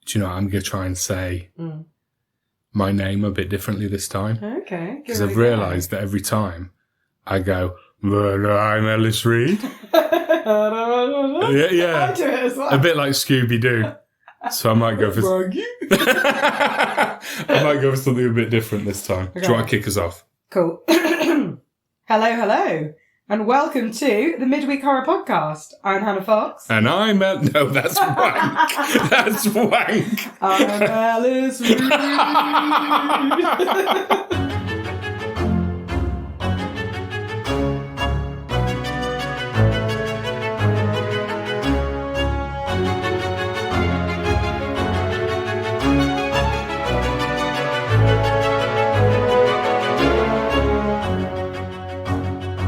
Do you know what? I'm going to try and say my name a bit differently this time. Okay. Because I've realised that every time I go, well, I'm Ellis Reed. yeah. I do it as well. A bit like Scooby-Doo. So I might go for... I might go for something a bit different this time. Okay. Do you want to kick us off? Cool. Hello. And welcome to the Midweek Horror Podcast. I'm Hannah Fox. And I'm... No, that's wank. That's wank. I'm Alice Reed.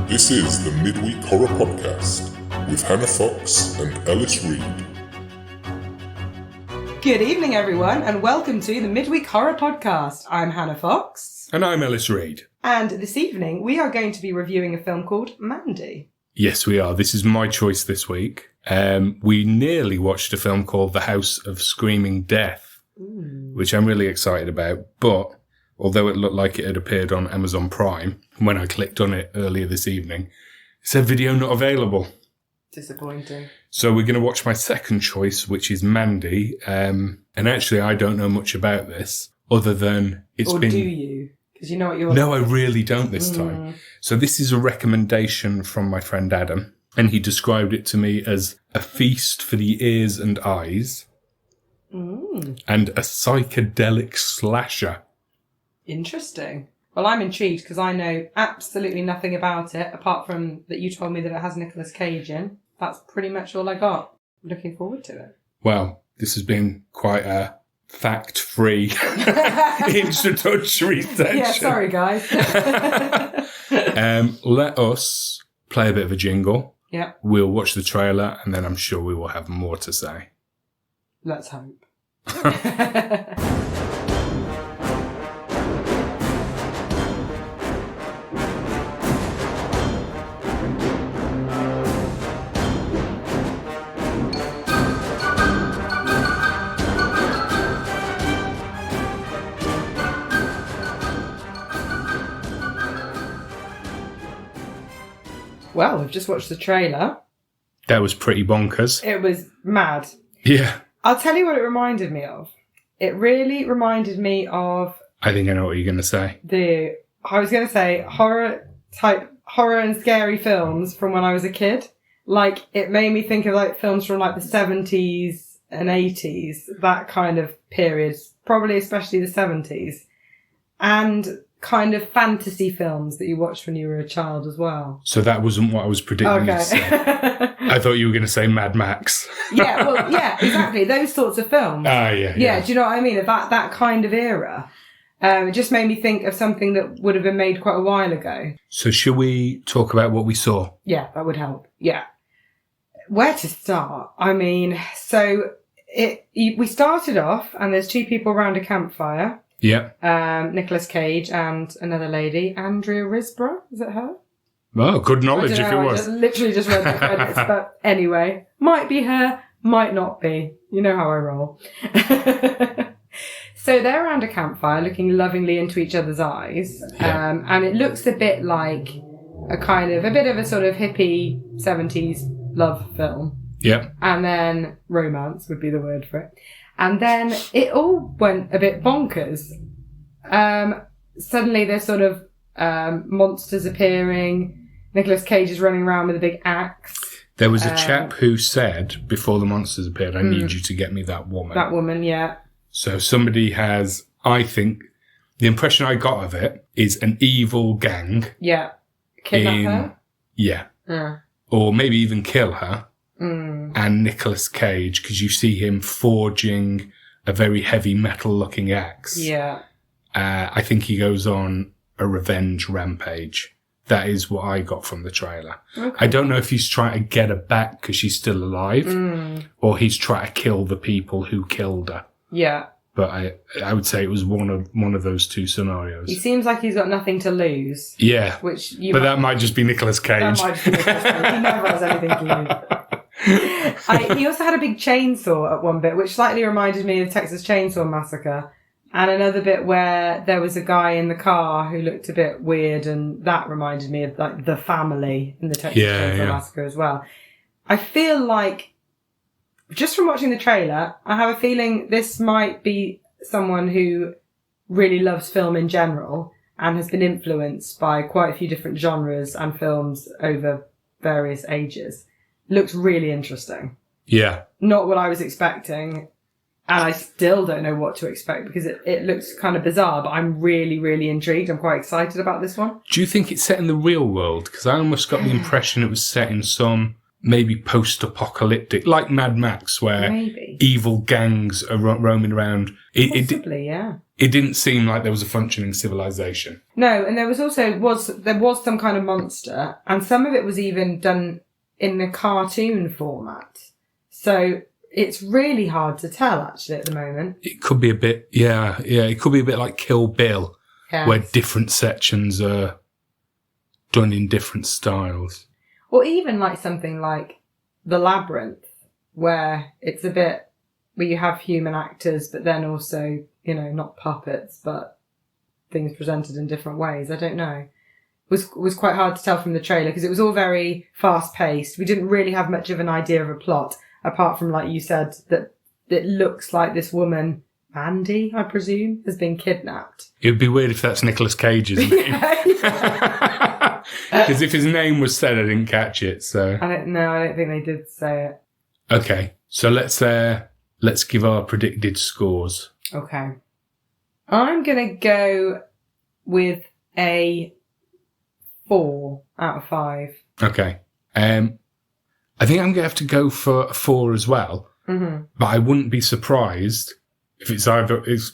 This is the Midweek Horror Podcast with Hannah Fox and Ellis Reed. Good evening, everyone, and welcome to the Midweek Horror Podcast. I'm Hannah Fox. And I'm Ellis Reed. And this evening, we are going to be reviewing a film called Mandy. Yes, we are. This is my choice this week. We nearly watched a film called The House of Screaming Death, which I'm really excited about, but... although it looked like it had appeared on Amazon Prime, when I clicked on it earlier this evening, it said video not available. Disappointing. So we're going to watch my second choice, which is Mandy. And actually, I don't know much about this, other than it's been... Or do you? Because you know what you're... No, I really don't this time. So this is a recommendation from my friend Adam, and he described it to me as a feast for the ears and eyes, and a psychedelic slasher. Interesting. Well, I'm intrigued because I know absolutely nothing about it, apart from that you told me that it has Nicolas Cage in. That's pretty much all I got. Looking forward to it. Well, this has been quite a fact-free introductory section. Yeah, sorry, guys. Let us play a bit of a jingle. Yeah. We'll watch the trailer, and then I'm sure we will have more to say. Let's hope. Well, we've just watched the trailer. That was pretty bonkers. It was mad. Yeah. I'll tell you what it reminded me of. It really reminded me of... I think I know what you're going to say. I was going to say horror and scary films from when I was a kid. Like, it made me think of like films from like the 70s and 80s, that kind of period. Probably especially the 70s. And... kind of fantasy films that you watched when you were a child as well. So that wasn't what I was predicting you to say. I thought you were going to say Mad Max. Yeah, exactly. Those sorts of films. Yeah. Do you know what I mean? That kind of era. It just made me think of something that would have been made quite a while ago. So should we talk about what we saw? Yeah, that would help. Yeah. Where to start? I mean, so we started off and there's two people around a campfire. Yeah. Nicolas Cage and another lady, Andrea Risborough. Is it her? Oh, good knowledge if it was. I literally just read the credits, but anyway, might be her, might not be. You know how I roll. So they're around a campfire, looking lovingly into each other's eyes, and it looks a bit like a bit of a sort of hippie 70s love film. Yeah. And then romance would be the word for it. And then it all went a bit bonkers. Suddenly there's sort of monsters appearing. Nicolas Cage is running around with a big axe. There was a chap who said, before the monsters appeared, I need you to get me that woman. That woman, yeah. So somebody has, I think, the impression I got of it is an evil gang. Yeah. Kidnap her? Yeah. Or maybe even kill her. And Nicolas Cage, because you see him forging a very heavy metal-looking axe. Yeah. I think he goes on a revenge rampage. That is what I got from the trailer. Okay. I don't know if he's trying to get her back because she's still alive, or he's trying to kill the people who killed her. Yeah. But I would say it was one of those two scenarios. He seems like he's got nothing to lose. Yeah. That might just be Nicolas Cage. That might just be Nicolas Cage. He never has anything to lose. He also had a big chainsaw at one bit, which slightly reminded me of Texas Chainsaw Massacre. And another bit where there was a guy in the car who looked a bit weird, and that reminded me of like the family in the Texas Chainsaw Massacre as well. I feel like, just from watching the trailer, I have a feeling this might be someone who really loves film in general and has been influenced by quite a few different genres and films over various ages. Looks really interesting. Yeah. Not what I was expecting. And I still don't know what to expect because it looks kind of bizarre, but I'm really, really intrigued. I'm quite excited about this one. Do you think it's set in the real world? Because I almost got the impression it was set in some maybe post-apocalyptic, like Mad Max, where evil gangs are roaming around. Possibly, yeah. It didn't seem like there was a functioning civilization. No, and there was some kind of monster, and some of it was even done in the cartoon format. So it's really hard to tell, actually, at the moment. It could be a bit, it could be a bit like Kill Bill, where different sections are done in different styles. Or even like something like The Labyrinth, where it's a bit, where you have human actors, but then also, you know, not puppets, but things presented in different ways. I don't know. It was quite hard to tell from the trailer because it was all very fast paced. We didn't really have much of an idea of a plot, apart from, like you said, that it looks like this woman, Mandy, I presume, has been kidnapped. It would be weird if that's Nicolas Cage's name. Because if his name was said, I didn't catch it. So I don't think they did say it. Okay, so let's give our predicted scores. Okay, I'm gonna go with a 4 out of 5. Okay, I think I'm gonna have to go for a 4 as well. Mm-hmm. But I wouldn't be surprised if it's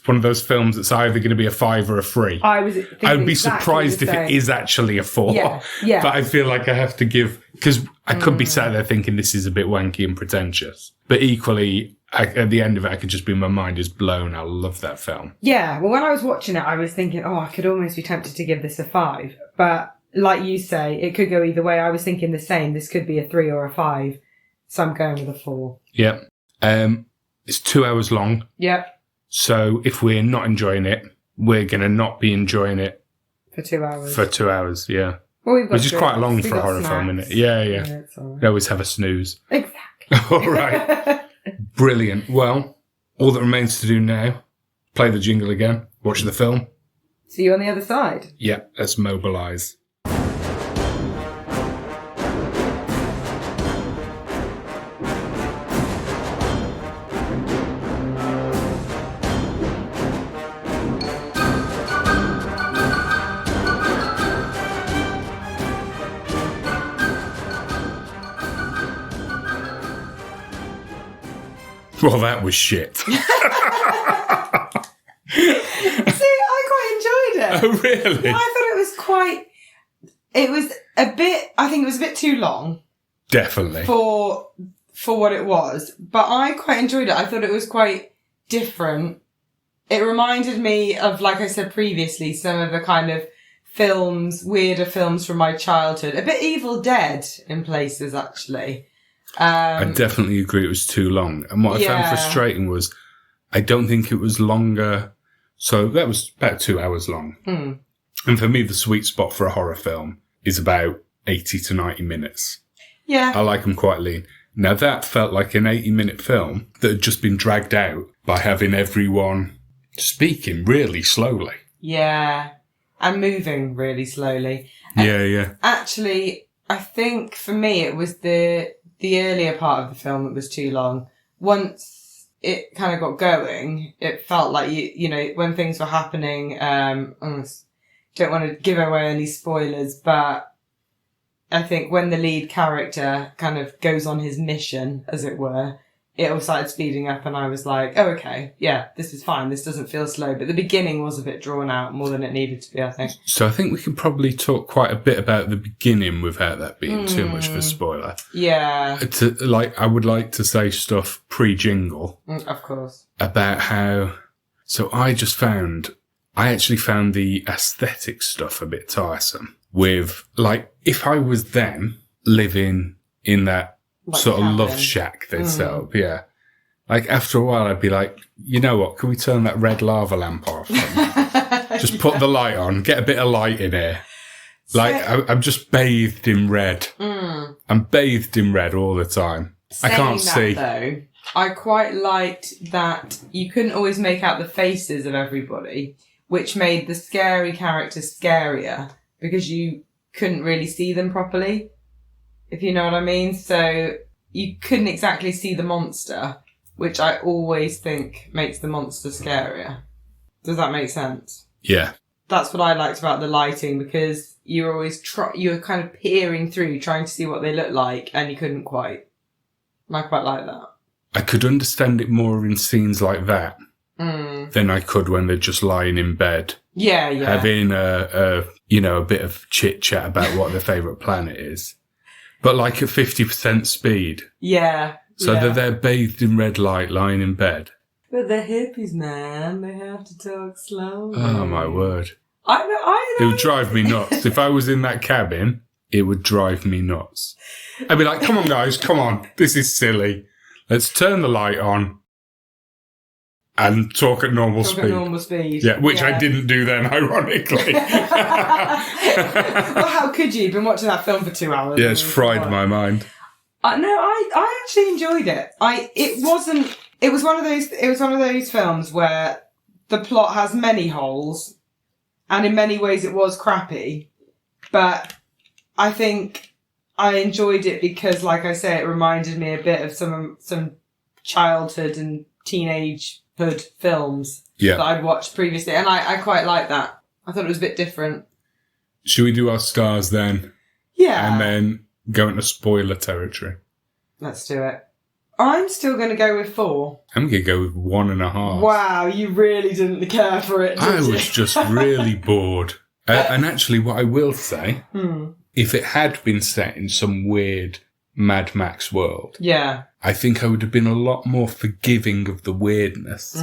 one of those films that's either going to be a 5 or a 3. I would be surprised if it is actually a 4. Yeah. But I feel like I have to give, because I could be sat there thinking this is a bit wanky and pretentious. But equally, at the end of it, I could just be, my mind is blown. I love that film. Yeah. Well, when I was watching it, I was thinking, I could almost be tempted to give this a 5. But like you say, it could go either way. I was thinking the same. This could be a 3 or a 5. So I'm going with a 4. Yeah. It's 2 hours long. Yep. So if we're not enjoying it, we're going to not be enjoying it for 2 hours. For 2 hours, yeah. Well, we've got which is quite long for a horror film, isn't it? Yeah. It's all right. They always have a snooze. Exactly. All right. Brilliant. Well, all that remains to do now, play the jingle again, watch the film. See you on the other side. Yeah, let's mobilise. Well, that was shit. See, I quite enjoyed it. Oh, really? It was a bit too long. Definitely. For what it was. But I quite enjoyed it. I thought it was quite different. It reminded me of, like I said previously, some of the kind of weirder films from my childhood. A bit Evil Dead in places, actually. I definitely agree it was too long. And what I found frustrating was I don't think it was longer. So that was about 2 hours long. Mm. And for me, the sweet spot for a horror film is about 80 to 90 minutes. Yeah. I like them quite lean. Now that felt like an 80-minute film that had just been dragged out by having everyone speaking really slowly. Yeah. And moving really slowly. Yeah. Actually, I think for me it was the earlier part of the film that was too long. Once it kind of got going, it felt like, you know, when things were happening, I don't want to give away any spoilers, but I think when the lead character kind of goes on his mission, as it were, it all started speeding up and I was like, oh, okay, yeah, this is fine. This doesn't feel slow. But the beginning was a bit drawn out more than it needed to be, I think. So I think we can probably talk quite a bit about the beginning without that being too much of a spoiler. Yeah. I would like to say stuff pre-jingle. Of course. About how... So I actually found the aesthetic stuff a bit tiresome. With, like, if I was them living in that Like sort of love cabin. shack they'd set up, yeah. Like, after a while, I'd be like, you know what, can we turn that red lava lamp off? Just put the light on, get a bit of light in here. Like, I'm just bathed in red. I'm bathed in red all the time. I can't see. Though, I quite liked that you couldn't always make out the faces of everybody, which made the scary characters scarier because you couldn't really see them properly, if you know what I mean. So you couldn't exactly see the monster, which I always think makes the monster scarier. Does that make sense? Yeah. That's what I liked about the lighting, because you were always you were kind of peering through, trying to see what they looked like, and you couldn't quite. And I quite like that. I could understand it more in scenes like that than I could when they're just lying in bed. Yeah. Having a bit of chit chat about what their favourite planet is. But like at 50% speed. Yeah. So they're there bathed in red light, lying in bed. But they're hippies, man. They have to talk slowly. Oh, my word. I know. It would drive me nuts. If I was in that cabin, it would drive me nuts. I'd be like, come on, guys, come on. This is silly. Let's turn the light on and talk at normal speed. Yeah, which I didn't do then, ironically. Well, how could you? You've been watching that film for 2 hours. Yeah, it's fried my mind. No, I actually enjoyed it. It was one of those films where the plot has many holes, and in many ways it was crappy. But I think I enjoyed it because, like I say, it reminded me a bit of some childhood and teenagehood films that I'd watched previously, and I quite like that. I thought it was a bit different. Should we do our stars then? Yeah. And then go into spoiler territory? Let's do it. I'm still going to go with 4. I'm going to go with 1.5. Wow, you really didn't care for it, did you? I was just really bored. And actually, what I will say, if it had been set in some weird Mad Max world, I think I would have been a lot more forgiving of the weirdness.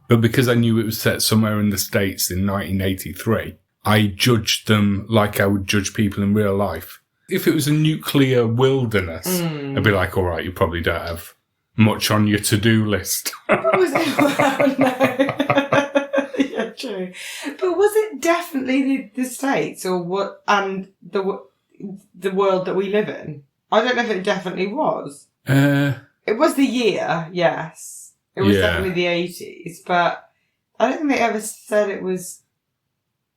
But because I knew it was set somewhere in the States in 1983, I judged them like I would judge people in real life. If it was a nuclear wilderness, I'd be like, all right, you probably don't have much on your to-do list. Was it? Well, no. Yeah, true. But was it definitely the States or what? And the world that we live in? I don't know if it definitely was. It was the year, yes. It was definitely the 80s, but I don't think they ever said it was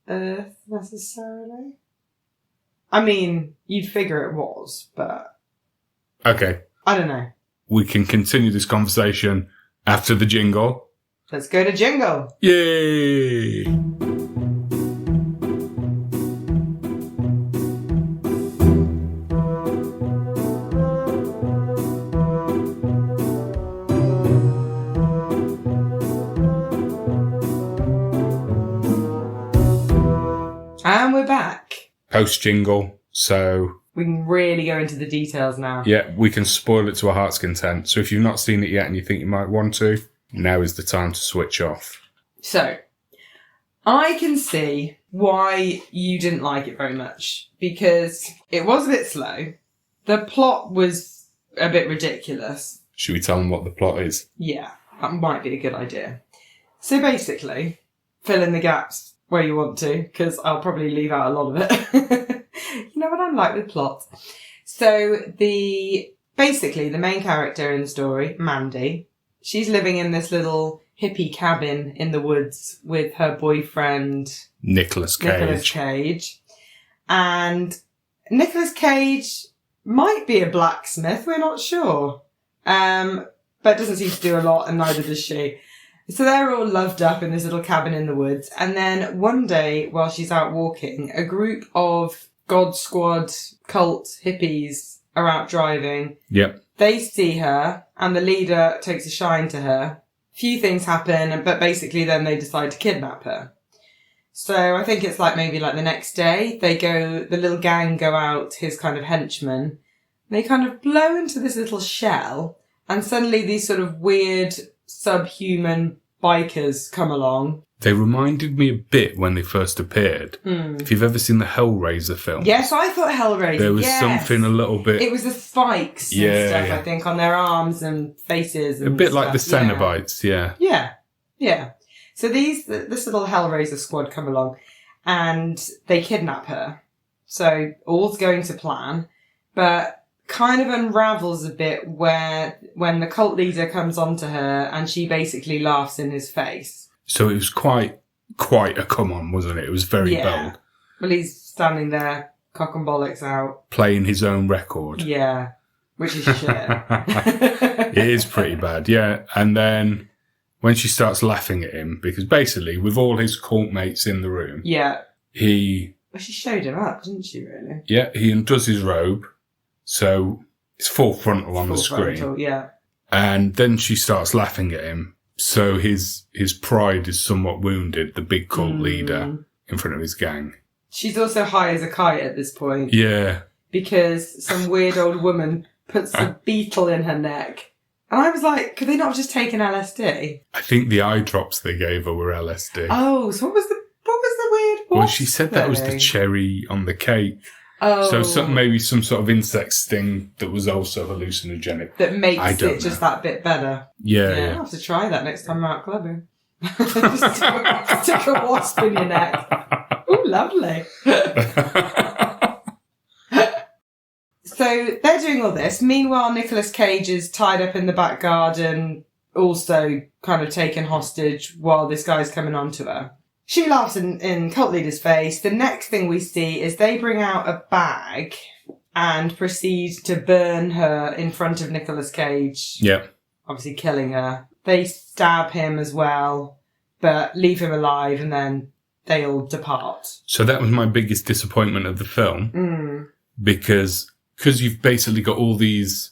Earth necessarily. I mean, you'd figure it was, but... Okay. I don't know. We can continue this conversation after the jingle. Let's go to jingle. Yay! And we're back. Post-jingle, so... We can really go into the details now. Yeah, we can spoil it to our heart's content. So if you've not seen it yet and you think you might want to, now is the time to switch off. So, I can see why you didn't like it very much. Because it was a bit slow. The plot was a bit ridiculous. Should we tell them what the plot is? Yeah, that might be a good idea. So basically, fill in the gaps where you want to, because I'll probably leave out a lot of it. You know what I'm like with plots. So basically the main character in the story, Mandy, she's living in this little hippie cabin in the woods with her boyfriend Nicolas Cage. And Nicolas Cage might be a blacksmith, we're not sure. But doesn't seem to do a lot, and neither does she. So they're all loved up in this little cabin in the woods. And then one day, while she's out walking, a group of God Squad cult hippies are out driving. Yep. They see her, and the leader takes a shine to her. Few things happen, but basically then they decide to kidnap her. So I think it's maybe the next day, the little gang go out, his kind of henchmen. They kind of blow into this little shell, and suddenly these sort of weird subhuman bikers come along. They reminded me a bit when they first appeared. If you've ever seen the Hellraiser film. Yes, I thought Hellraiser. There was something a little bit... It was the spikes and stuff, I think, on their arms and faces. And a bit stuff. like the Cenobites, Yeah. So this little Hellraiser squad come along and they kidnap her. So all's going to plan, but kind of unravels a bit when the cult leader comes onto her and she basically laughs in his face. So it was quite a come on, wasn't it? It was very bold. Well, he's standing there, cock and bollocks out. Playing his own record. Yeah, which is shit. It is pretty bad, yeah. And then when she starts laughing at him, because basically with all his cult mates in the room, she showed him up, didn't she, really? Yeah, he undoes his robe, so it's full frontal on the screen. Frontal, yeah. And then she starts laughing at him. So his pride is somewhat wounded, the big cult leader in front of his gang. She's also high as a kite at this point. Yeah. Because some weird old woman puts a beetle in her neck. And I was like, could they not have just taken LSD? I think the eye drops they gave her were LSD. Oh, so what was the weird wasp? Well, she said that was the cherry on the cake. Oh. So maybe some sort of insect sting that was also hallucinogenic. That makes it just that bit better. Yeah. I'll have to try that next time I'm out clubbing. Just stick a wasp in your neck. Ooh, lovely. So they're doing all this. Meanwhile, Nicolas Cage is tied up in the back garden, also kind of taken hostage while this guy's coming on to her. She laughs in cult leader's face. The next thing we see is they bring out a bag and proceed to burn her in front of Nicolas Cage. Yeah. Obviously killing her. They stab him as well, but leave him alive, and then they all depart. So that was my biggest disappointment of the film. Because you've basically got all these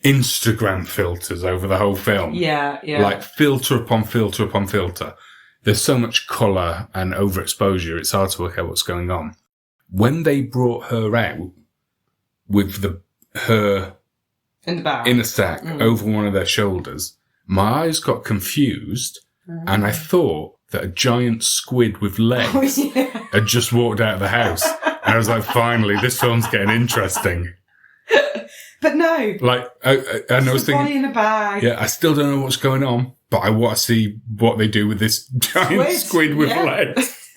Instagram filters over the whole film. Yeah. Like filter upon filter upon filter. There's so much colour and overexposure, it's hard to work out what's going on. When they brought her out with her in the bag, in a sack over one of their shoulders, my eyes got confused and I thought that a giant squid with legs had just walked out of the house. And I was like, finally, this film's getting interesting. But no. Like, and I was thinking, body in a bag. Yeah, I still don't know what's going on, but I want to see what they do with this giant squid with legs.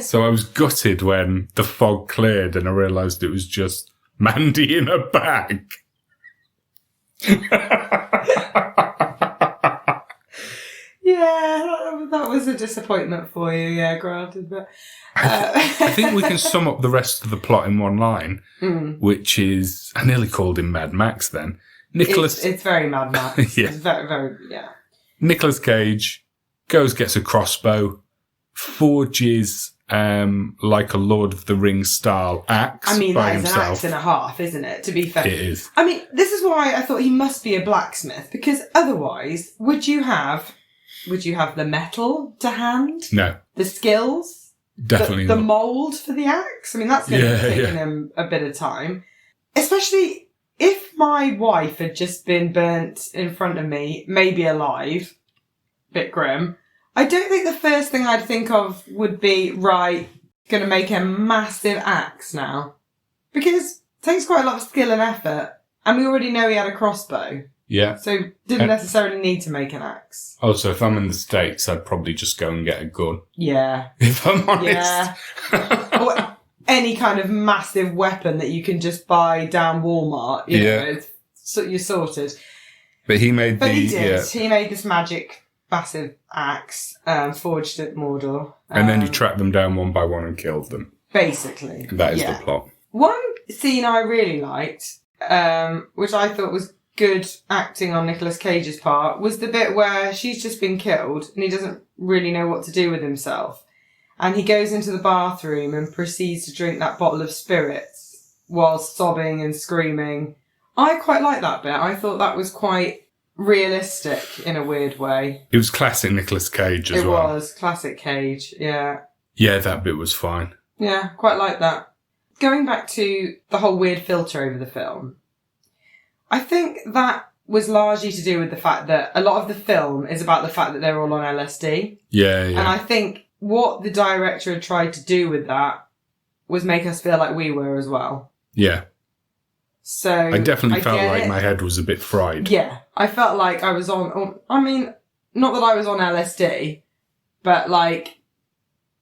So I was gutted when the fog cleared and I realised it was just Mandy in a bag. Yeah, that was a disappointment for you, yeah, granted. But I think we can sum up the rest of the plot in one line, which is, I nearly called him Mad Max then. It's very Mad Max. Yeah. It's very, very, yeah. Nicolas Cage gets a crossbow, forges like a Lord of the Rings style axe. I mean, by that is himself. an axe and a half, isn't it? To be fair, It is. I mean, this is why I thought he must be a blacksmith, because otherwise, would you have the metal to hand? No, the skills, definitely the not. mould for the axe. I mean, that's going to be taking him a bit of time, especially if my wife had just been burnt in front of me, maybe alive. Bit grim. I don't think the first thing I'd think of would be, right, going to make a massive axe now. Because it takes quite a lot of skill and effort. And we already know he had a crossbow. Yeah. So didn't necessarily need to make an axe. Also, if I'm in the States, I'd probably just go and get a gun. Yeah. If I'm honest. Yeah. Or any kind of massive weapon that you can just buy down Walmart. You know, so you're sorted. But he made he did. Yeah. He made this magic massive axe, forged at Mordor. And then he tracked them down one by one and killed them. Basically. That is the plot. One scene I really liked, which I thought was good acting on Nicolas Cage's part, was the bit where she's just been killed and he doesn't really know what to do with himself. And he goes into the bathroom and proceeds to drink that bottle of spirits while sobbing and screaming. I quite like that bit. I thought that was quite realistic in a weird way. It was classic Nicolas Cage as well. It was classic Cage, yeah. Yeah, that bit was fine. Yeah, quite like that. Going back to the whole weird filter over the film, I think that was largely to do with the fact that a lot of the film is about the fact that they're all on LSD. Yeah. And I think what the director had tried to do with that was make us feel like we were as well. Yeah. So I definitely felt like my head was a bit fried. Yeah. I felt like I was on, I mean, not that I was on LSD, but like,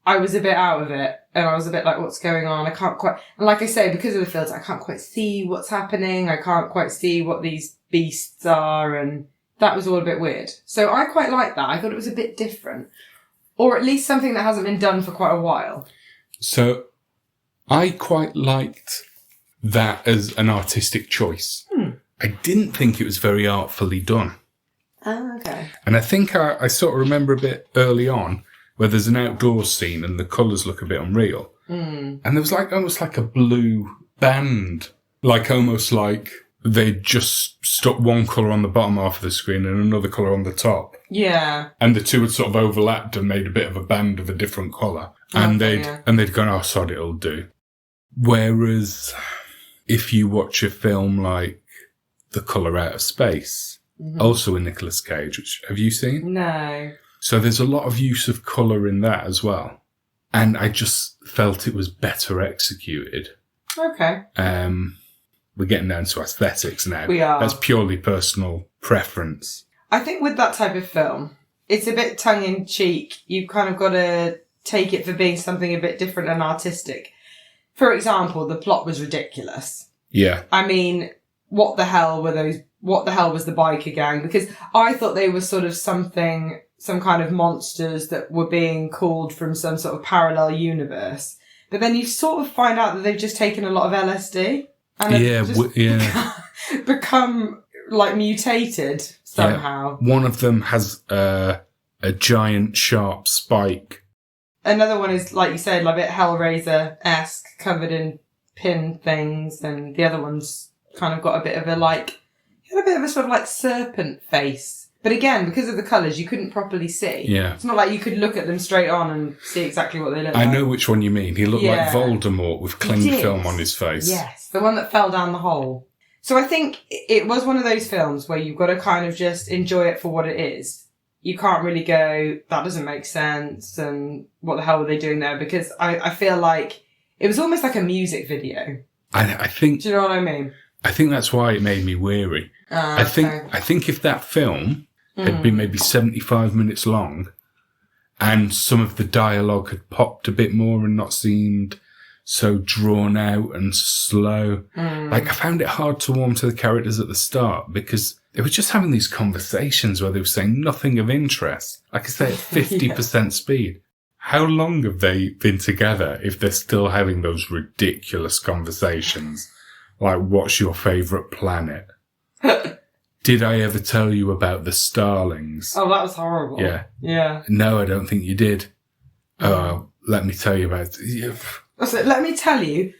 I was a bit out of it. And I was a bit like, what's going on? I can't quite, and like I say, because of the filter, I can't quite see what's happening. I can't quite see what these beasts are. And that was all a bit weird. So I quite liked that. I thought it was a bit different. Or at least something that hasn't been done for quite a while. So I quite liked that as an artistic choice. I didn't think it was very artfully done. Oh, okay. And I think I sort of remember a bit early on where there's an outdoors scene and the colours look a bit unreal. And there was like almost like a blue band, like almost like they just stuck one colour on the bottom half of the screen and another colour on the top. Yeah. And the two had sort of overlapped and made a bit of a band of a different colour. And they'd gone, oh, sod, it'll do. Whereas if you watch a film like The Colour Out of Space, also with Nicolas Cage, which have you seen? No. So there's a lot of use of colour in that as well. And I just felt it was better executed. Okay. We're getting down to aesthetics now. We are. That's purely personal preference. I think with that type of film, it's a bit tongue-in-cheek. You've kind of got to take it for being something a bit different and artistic. For example, the plot was ridiculous. Yeah. I mean, what the hell was the biker gang? Because I thought they were sort of some kind of monsters that were being called from some sort of parallel universe. But then you sort of find out that they've just taken a lot of LSD. And become like mutated somehow. Yeah. One of them has a giant sharp spike. Another one is, like you said, like a bit Hellraiser-esque, covered in pin things, and the other one's kind of got a bit of a sort of like serpent face. But again, because of the colours, you couldn't properly see. Yeah. It's not like you could look at them straight on and see exactly what they look like. I know which one you mean. He looked like Voldemort with cling film on his face. Yes, the one that fell down the hole. So I think it was one of those films where you've got to kind of just enjoy it for what it is. You can't really go, that doesn't make sense, and what the hell were they doing there? Because I feel like it was almost like a music video. I think... Do you know what I mean? I think that's why it made me weary. I think if that film had been maybe 75 minutes long and some of the dialogue had popped a bit more and not seemed so drawn out and slow. Like, I found it hard to warm to the characters at the start because they were just having these conversations where they were saying nothing of interest. Like I say, at 50% speed. How long have they been together if they're still having those ridiculous conversations? Like, what's your favourite planet? Did I ever tell you about the starlings? Oh, that was horrible. Yeah. Yeah. No, I don't think you did. Oh, let me tell you about it. So, let me tell you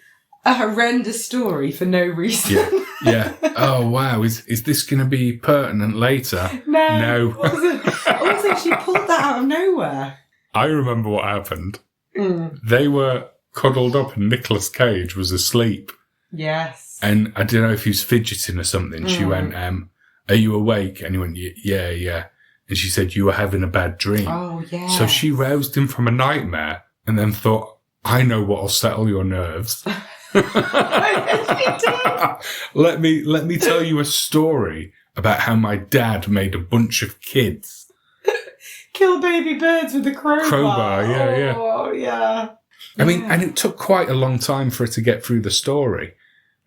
a horrendous story for no reason. Yeah. Oh, wow. Is this going to be pertinent later? No. Also, she pulled that out of nowhere. I remember what happened. They were cuddled up and Nicolas Cage was asleep. Yes. And I don't know if he was fidgeting or something. She went, are you awake? And he went, yeah. And she said, you were having a bad dream. Oh, yeah. So she roused him from a nightmare and then thought, I know what'll settle your nerves. Let me tell you a story about how my dad made a bunch of kids. Kill baby birds with a crowbar. Crowbar, yeah. Oh, yeah. I mean, and it took quite a long time for her to get through the story.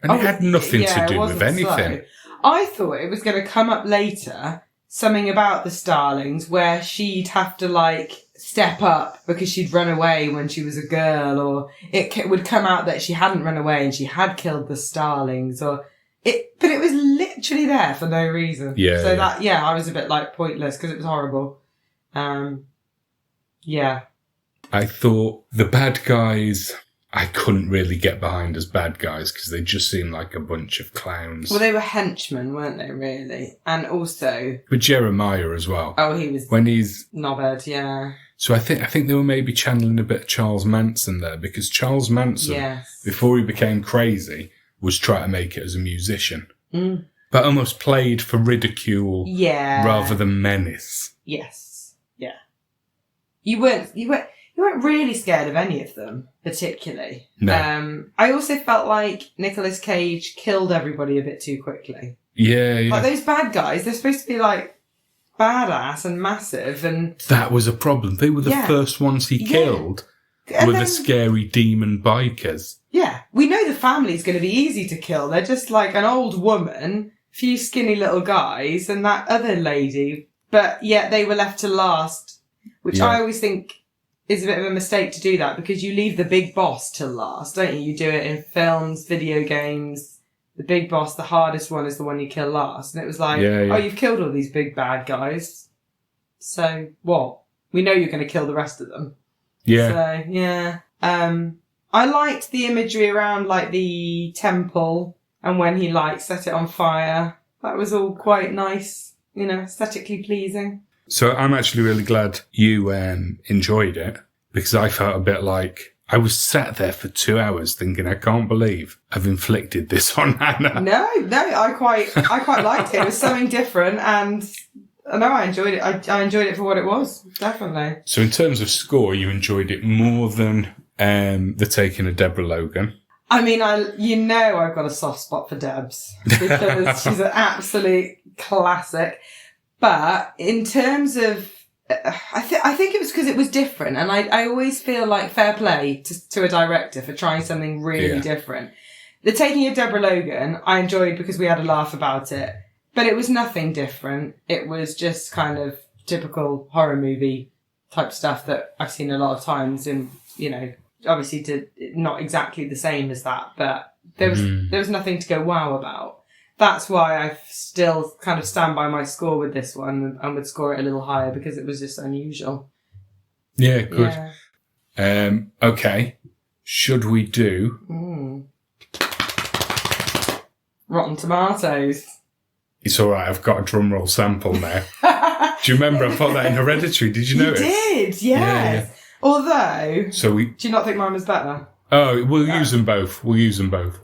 And it had nothing to do with anything. Slow. I thought it was going to come up later, something about the starlings, where she'd have to, like, step up because she'd run away when she was a girl, or it would come out that she hadn't run away and she had killed the starlings, but it was literally there for no reason. Yeah. So I was a bit, like, pointless because it was horrible. Yeah. I thought the bad guys, I couldn't really get behind as bad guys because they just seemed like a bunch of clowns. Well, they were henchmen, weren't they, really? And also... But Jeremiah as well. Oh, he was... When he's... knobhead, yeah. So I think they were maybe channeling a bit of Charles Manson there because Charles Manson, before he became crazy, was trying to make it as a musician. But but almost played for ridicule Yeah. rather than menace. Yes. Yeah. You weren't really scared of any of them, particularly. No. I also felt like Nicolas Cage killed everybody a bit too quickly. Yeah. Like those bad guys, they're supposed to be like badass and massive, and that was a problem. They were the first ones he killed. And were then, the scary demon bikers. Yeah, we know the family's going to be easy to kill. They're just like an old woman, few skinny little guys, and that other lady. But yet they were left to last, which I always think is a bit of a mistake to do that, because you leave the big boss till last, don't you? You do it in films, video games. The big boss, the hardest one, is the one you kill last. And it was like, oh, you've killed all these big bad guys. So what? We know you're going to kill the rest of them. Yeah. So, yeah. I liked the imagery around, like, the temple and when he, like, set it on fire. That was all quite nice, aesthetically pleasing. So I'm actually really glad you enjoyed it, because I felt a bit like I was sat there for 2 hours thinking, I can't believe I've inflicted this on Hannah. No, I quite liked it. It was something different, and no, I enjoyed it. I enjoyed it for what it was, definitely. So in terms of score, you enjoyed it more than The Taking of Deborah Logan. I mean, I've got a soft spot for Debs, because she's an absolute classic. But in terms of, I think it was because it was different, and I always feel like fair play to a director for trying something really different. The Taking of Deborah Logan, I enjoyed because we had a laugh about it. But it was nothing different. It was just kind of typical horror movie type stuff that I've seen a lot of times, and, obviously not exactly the same as that, but there was nothing to go wow about. That's why I still kind of stand by my score with this one and would score it a little higher, because it was just unusual. Yeah, good. Yeah. Okay. Should we do Rotten Tomatoes? It's all right. I've got a drum roll sample now. Do you remember I put that in Hereditary? Did you notice? You did, yes. Yeah. Although, do you not think mine was better? Oh, we'll use them both.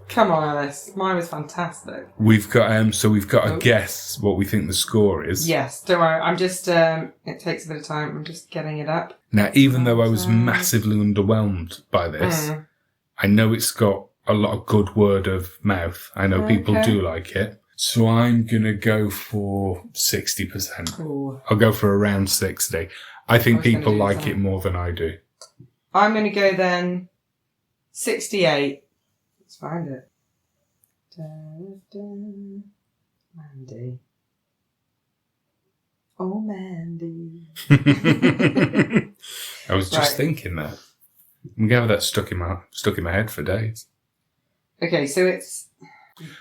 Come on, Alice. Mine was fantastic. We've got to guess what we think the score is. Yes, don't worry. I'm just, it takes a bit of time. I'm just getting it up. Now, even though I was massively underwhelmed by this, I know it's got a lot of good word of mouth. I know people do like it. So I'm going to go for 60%. Ooh. I'll go for around 60. I think people like it more than I do. I'm going to go then 68. Let's find it. Mandy. Oh, Mandy. I was just thinking that. I'm going to have that stuck in my head for days. Okay, so it's...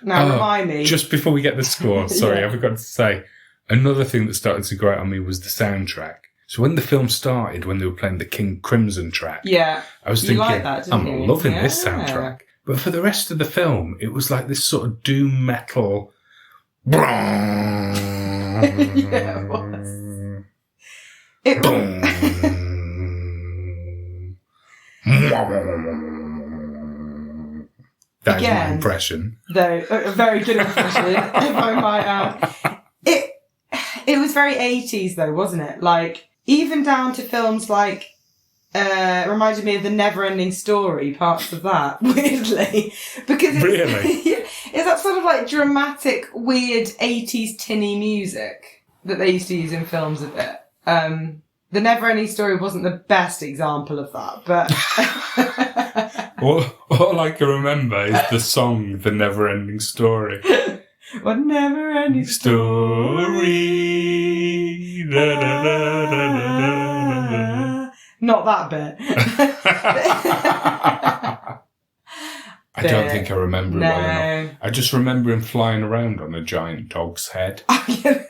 Now, remind me. Just before we get the score, sorry, I forgot to say, another thing that started to grate on me was the soundtrack. So when the film started, when they were playing the King Crimson track, I was thinking, like that, I'm loving this soundtrack. But for the rest of the film, it was like this sort of doom metal. It was. It was. That is my impression. Though, a very good impression, if I might add. It was very 80s though, wasn't it? Like, even down to films like, reminded me of the Never-Ending Story, parts of that, weirdly. Because it's that sort of like dramatic, weird 80s tinny music that they used to use in films a bit. The Never-Ending Story wasn't the best example of that, but... All I can remember is the song, The Never-Ending Story. What never-ending story. Da, da, da, da, da, da. Not that bit. I don't think I remember it well enough. I just remember him flying around on a giant dog's head. That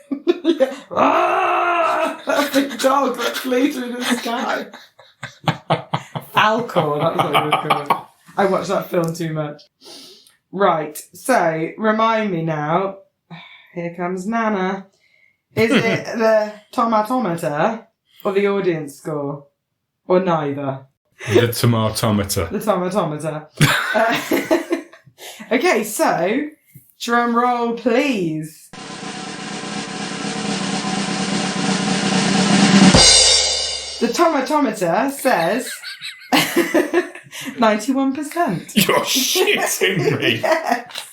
big dog that flew through the sky. Alcor, that's what it was called. I watched that film too much. Right, so, remind me now. Here comes Nana. Is it the tomatometer or the audience score? Or neither? The tomatometer. The tomatometer. Okay, so, Drum roll, please. The tomatometer says 91%. You're shitting me. Yes.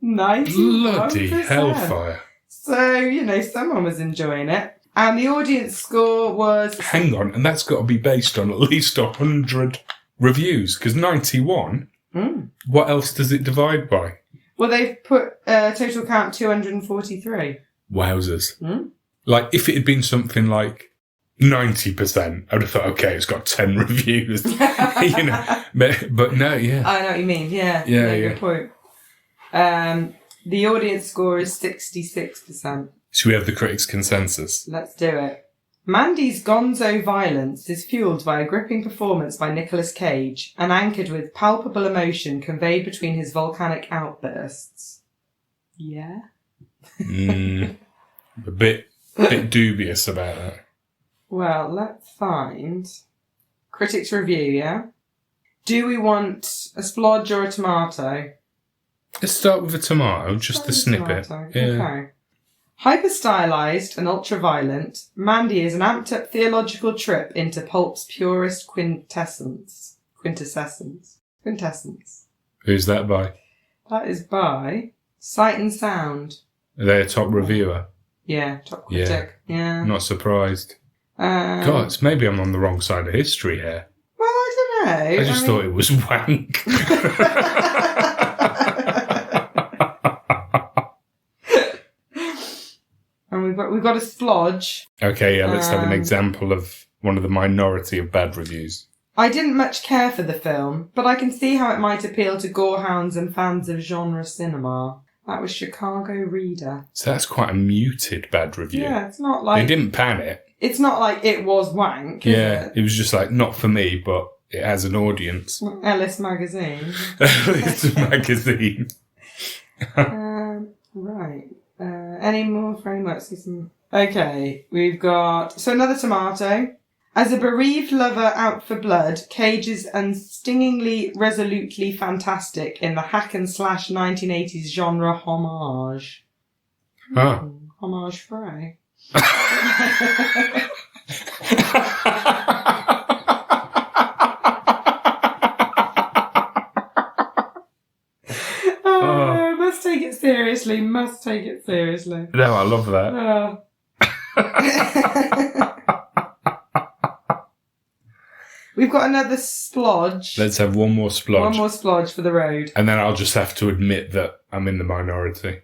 91%. Bloody hellfire. So, someone was enjoying it. And the audience score was... Hang on, and that's got to be based on at least 100 reviews, because 91, what else does it divide by? Well, they've put total count 243. Wowzers. Like, if it had been something like 90%, I'd have thought, okay, it's got 10 reviews. But no, yeah. I know what you mean, yeah. Yeah. Good point. The audience score is 66%. Should we have the critics' consensus? Let's do it. Mandy's gonzo violence is fueled by a gripping performance by Nicolas Cage and anchored with palpable emotion conveyed between his volcanic outbursts. Yeah? A bit dubious about that. Well, let's find critics' review, yeah? Do we want a splodge or a tomato? Let's start with a tomato, just the snippet. Tomato. Yeah. Okay. Hyper-stylized and ultra-violent, Mandy is an amped-up theological trip into pulp's purest quintessence. Who's that by? That is by Sight and Sound. Are they a top reviewer? Yeah, top critic. Yeah. Not surprised. God, maybe I'm on the wrong side of history here. Well, I don't know. I just thought it was wank. And we've got a splodge. Okay, yeah, let's have an example of one of the minority of bad reviews. I didn't much care for the film, but I can see how it might appeal to gorehounds and fans of genre cinema. That was Chicago Reader. So that's quite a muted bad review. Yeah, it's not like... They didn't pan it. It's not like it was wank, is Yeah, it was just like, not for me, but it has an audience. Ellis Magazine. It's a magazine. Right. Any more frameworks? Okay, we've got... So another tomato. As a bereaved lover out for blood, Cage is unstingingly, resolutely fantastic in the hack and slash 1980s genre homage. Oh. Homage fray. Must take it seriously. Must take it seriously. No, I love that. We've got another splodge. Let's have one more splodge. One more splodge for the road. And then I'll just have to admit that I'm in the minority.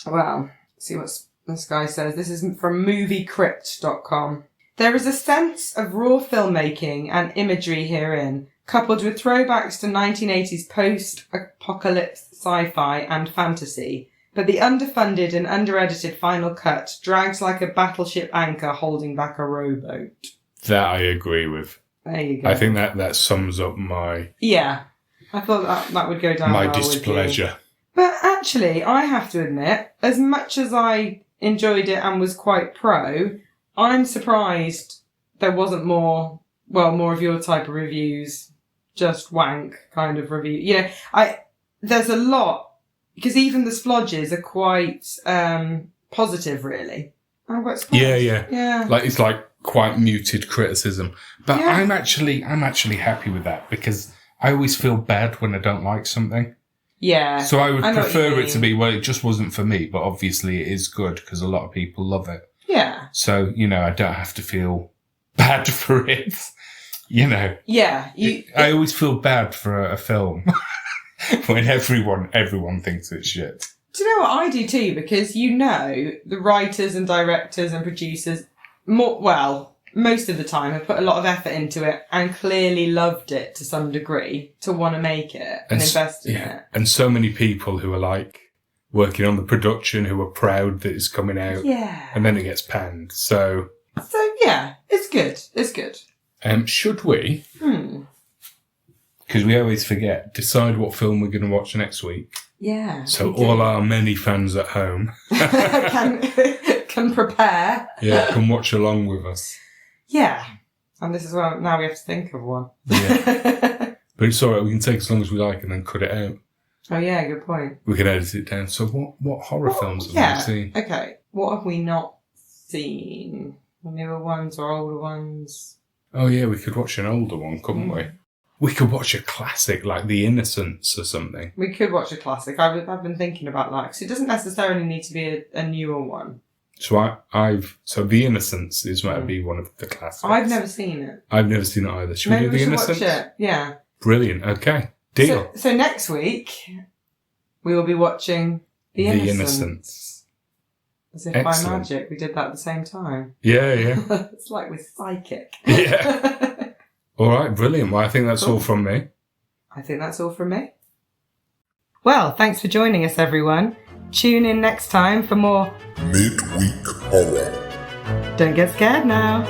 Well, see what this guy says. This is from moviecrypt.com. There is a sense of raw filmmaking and imagery herein, coupled with throwbacks to 1980s post-apocalypse sci-fi and fantasy, but the underfunded and under-edited final cut drags like a battleship anchor holding back a rowboat. That I agree with. There you go. I think that sums up my... Yeah. I thought that would go down my well displeasure. With you. But actually, I have to admit, as much as I enjoyed it and was quite pro, I'm surprised there wasn't more of your type of reviews, just wank kind of review. There's a lot, because even the splodges are quite positive, really. I'm quite surprised. Yeah. Like, it's like quite muted criticism. But yeah. I'm actually happy with that, because I always feel bad when I don't like something. Yeah. So I would prefer it to be, well, it just wasn't for me, but obviously it is good because a lot of people love it. Yeah. So, I don't have to feel bad for it, Yeah. I always feel bad for a film when everyone thinks it's shit. Do you know what I do too? Because the writers and directors and producers, most of the time have put a lot of effort into it and clearly loved it to some degree to want to make it and invest in it. And so many people who are like working on the production who are proud that it's coming out. Yeah. And then it gets panned. So yeah, it's good. It's good. Should we? Because we always forget, decide what film we're going to watch next week. Yeah. So all our many fans at home can prepare. Yeah, can watch along with us. Yeah. And this is where now we have to think of one. Yeah. But it's alright, we can take as long as we like and then cut it out. Oh yeah, good point. We could edit it down. So what horror films have Yeah. we seen? Okay. What have we not seen? Newer ones or older ones? Oh yeah, we could watch an older one, couldn't we? We could watch a classic like The Innocents or something. We could watch a classic. I've been thinking about that because it doesn't necessarily need to be a newer one. So so The Innocents is meant to be one of the classics. I've never seen it. I've never seen it either. Should Maybe we do The should Innocents? watch it. Yeah. Brilliant. Okay. Deal. So next week we will be watching The Innocents. As if Excellent. by magic we did that at the same time. Yeah, yeah. It's like we're psychic. Yeah. All right, brilliant. Well, I think that's all from me. I think that's all from me. Well, thanks for joining us, everyone. Tune in next time for more Midweek Horror. Don't Get Scared Now.